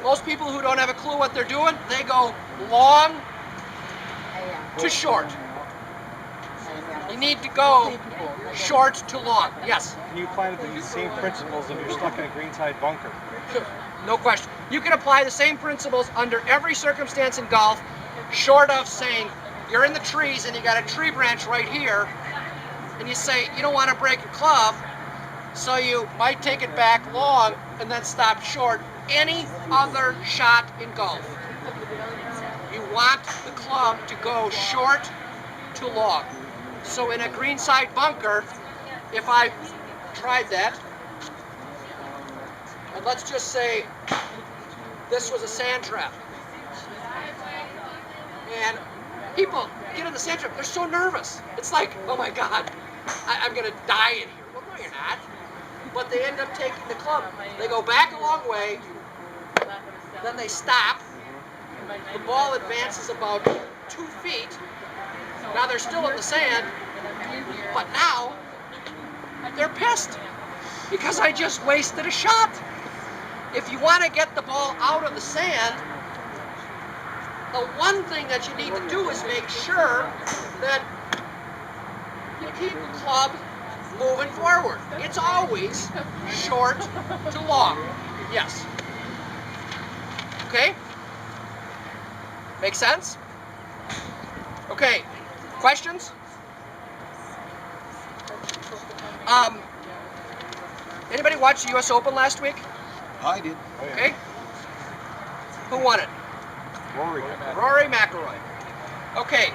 Most people who don't have a clue what they're doing, they go long to short. You need to go short to long. Yes? Can you apply the same principles if you're stuck in a greenside bunker? No question. You can apply the same principles under every circumstance in golf, short of saying you're in the trees and you got a tree branch right here, and you say you don't want to break a club, so you might take it back long and then stop short. Any other shot in golf, you want the club to go short to long. So in a greenside bunker, if I tried that, and let's just say this was a sand trap, and people get in the sand trap, they're so nervous. It's like, oh my God, I'm gonna die in here. Well, no, you're not. But they end up taking the club. They go back a long way, then they stop. The ball advances about 2 feet. Now they're still in the sand, but now they're pissed because I just wasted a shot. If you want to get the ball out of the sand, the one thing that you need to do is make sure that you keep the club moving forward. It's always short to long. Yes. Okay? Make sense? Okay. Questions? Anybody watch the U.S. Open last week? I did. Okay. Who won it? Rory McIlroy. Okay.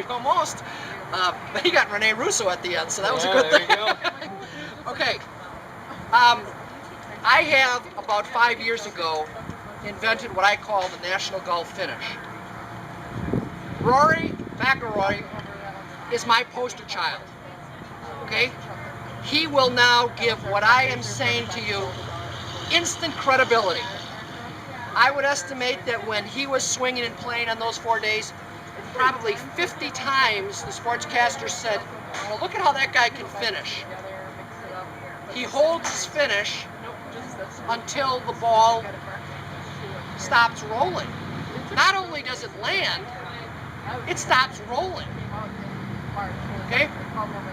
Almost. He got Rene Russo at the end, so that was a good thing. Okay. I have, about 5 years ago, invented what I call the National Golf Finish. Rory McIlroy is my poster child. Okay? He will now give what I am saying to you instant credibility. I would estimate that when he was swinging and playing on those 4 days, probably 50 times the sportscaster said, well, look at how that guy can finish. He holds his finish until the ball stops rolling. Not only does it land, it stops rolling. Okay?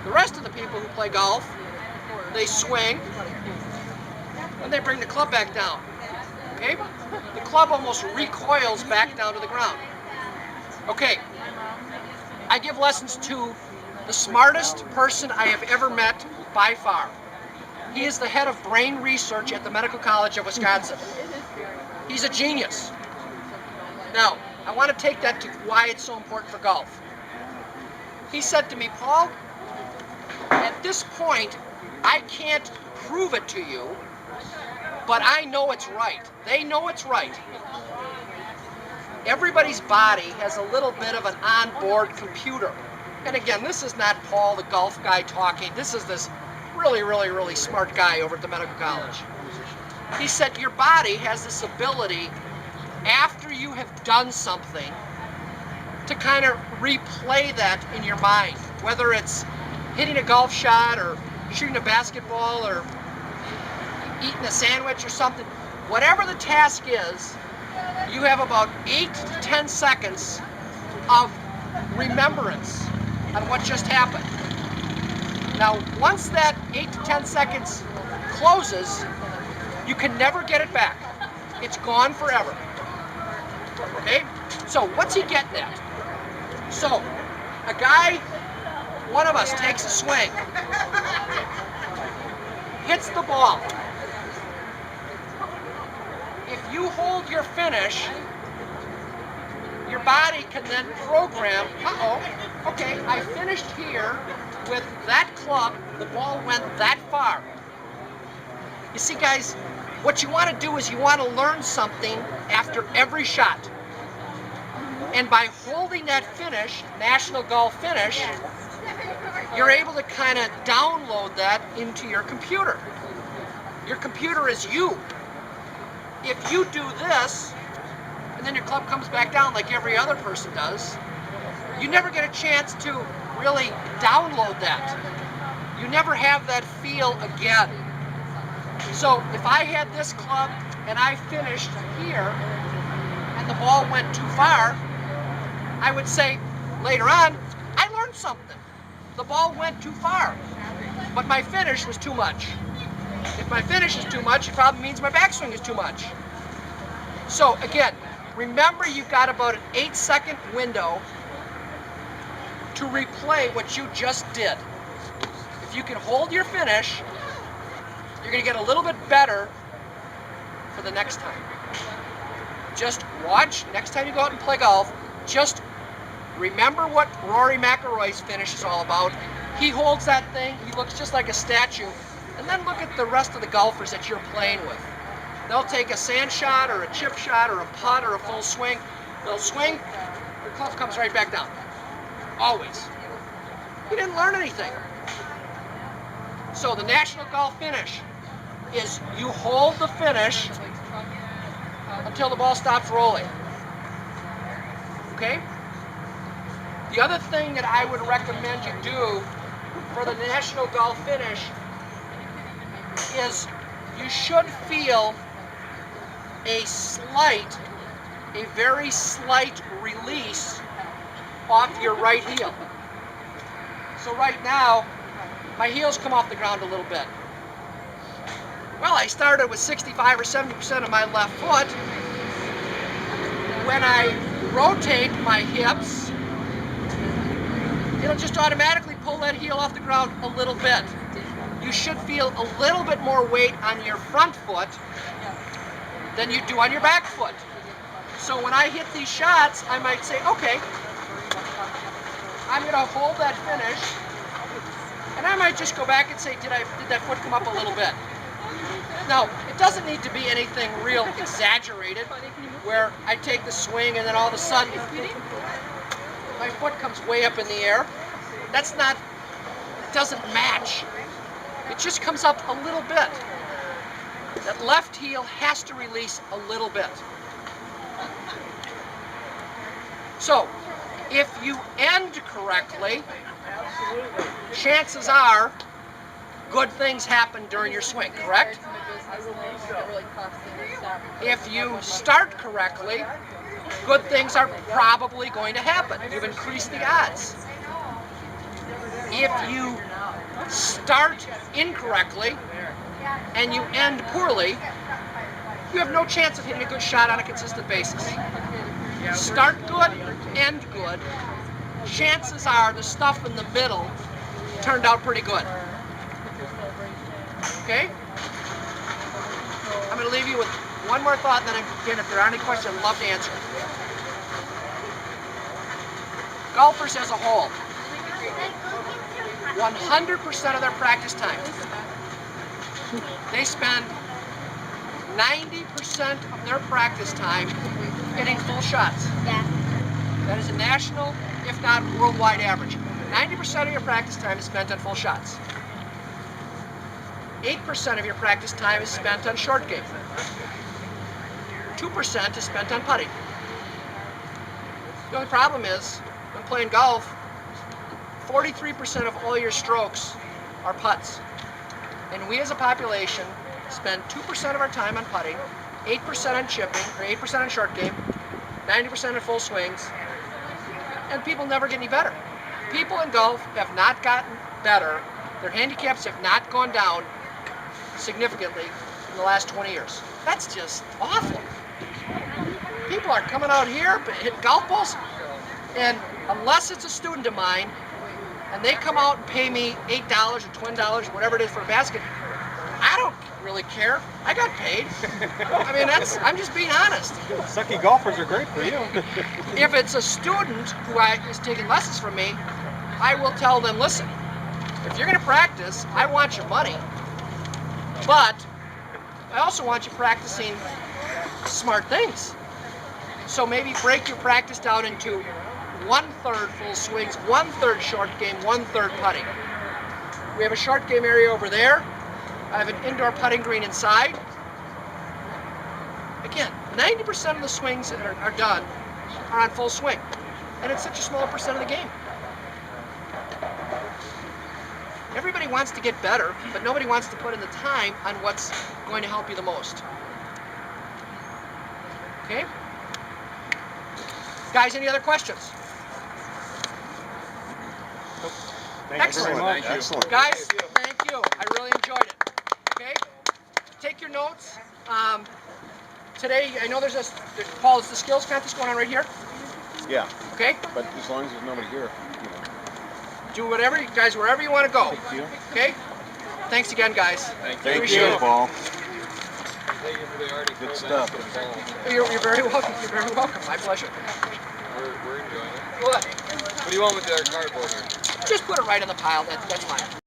The rest of the people who play golf, they swing, and they bring the club back down. Okay? The club almost recoils back down to the ground. Okay. I give lessons to the smartest person I have ever met by far. He is the head of brain research at the Medical College of Wisconsin. He's a genius. Now, I want to take that to why it's so important for golf. He said to me, Paul, at this point, I can't prove it to you, but I know it's right. They know it's right. Everybody's body has a little bit of an onboard computer. And again, this is not Paul, the golf guy, talking. This is this really, really, really smart guy over at the medical college. He said your body has this ability, after you have done something, to kind of replay that in your mind. Whether it's hitting a golf shot or shooting a basketball or eating a sandwich or something. Whatever the task is, you have about 8 to 10 seconds of remembrance on what just happened. Now, once that 8 to 10 seconds closes, you can never get it back. It's gone forever. Okay? So, what's he getting at? So, a guy, one of us takes a swing, hits the ball. If you hold your finish, your body can then program, okay, I finished here with that club, the ball went that far. You see, guys, what you want to do is you want to learn something after every shot. And by holding that finish, National Golf Finish, you're able to kind of download that into your computer. Your computer is you. If you do this, and then your club comes back down like every other person does, you never get a chance to really download that. You never have that feel again. So if I had this club and I finished here and the ball went too far, I would say later on, I learned something. The ball went too far, but my finish was too much. If my finish is too much, it probably means my backswing is too much. So again, remember you've got about an 8-second window to replay what you just did. If you can hold your finish, you're going to get a little bit better for the next time. Just watch, next time you go out and play golf, just remember what Rory McIlroy's finish is all about. He holds that thing, he looks just like a statue, and then look at the rest of the golfers that you're playing with. They'll take a sand shot or a chip shot or a putt or a full swing. They'll swing, the club comes right back down. Always. You didn't learn anything. So the national golf finish is you hold the finish until the ball stops rolling. Okay? The other thing that I would recommend you do for the national golf finish is you should feel a very slight release off your right heel. So right now, my heels come off the ground a little bit. Well, I started with 65 or 70% of my left foot. When I rotate my hips, it'll just automatically pull that heel off the ground a little bit. You should feel a little bit more weight on your front foot than you do on your back foot. So when I hit these shots, I might say, okay, I'm going to hold that finish, and I might just go back and say, did that foot come up a little bit? Now, it doesn't need to be anything real exaggerated, where I take the swing and then all of a sudden my foot comes way up in the air. That's not, it doesn't match. It just comes up a little bit. That left heel has to release a little bit. So, if you end correctly, chances are good things happen during your swing, correct? If you start correctly, good things are probably going to happen. You've increased the odds. If you start incorrectly and you end poorly, you have no chance of hitting a good shot on a consistent basis. Start good, end good. Chances are the stuff in the middle turned out pretty good. Okay? I'm going to leave you with one more thought, and then again, if there are any questions, I'd love to answer. Golfers as a whole, 100% of their practice time, they spend 90% of their practice time hitting full shots. Yeah. That is a national, if not worldwide average. 90% of your practice time is spent on full shots. 8% of your practice time is spent on short game. 2% is spent on putting. The only problem is, when playing golf, 43% of all your strokes are putts. And we as a population spend 2% of our time on putting, 8% on chipping, or 8% on short game, 90% on full swings, and people never get any better. People in golf have not gotten better. Their handicaps have not gone down significantly in the last 20 years. That's just awful. People are coming out here, hitting golf balls, and unless it's a student of mine, and they come out and pay me $8 or $20, whatever it is for a basket, I don't really care. I got paid. I mean, I'm just being honest. Sucky golfers are great for you. If it's a student who is taking lessons from me, I will tell them, listen, if you're going to practice, I want your money, but I also want you practicing smart things. So maybe break your practice down into 1/3 full swings, 1/3 short game, 1/3 putting. We have a short game area over there. I have an indoor putting green inside. Again, 90% of the swings that are done are on full swing. And it's such a small percent of the game. Everybody wants to get better, but nobody wants to put in the time on what's going to help you the most. Okay? Guys, any other questions? Excellent. Excellent. Guys, thank you. I really enjoyed it. Okay? Take your notes. Today, I know Paul, is the skills contest going on right here? Yeah, Okay? but as long as there's nobody here, you know. Do whatever, you guys, wherever you want to go. Thank you. Okay? Thanks again, guys. Thank Appreciate you, it. Paul. Good stuff. You're very welcome. You're very welcome. My pleasure. We're enjoying it. What? What do you want with our cardboard here? Just put it right in the pile. That's fine.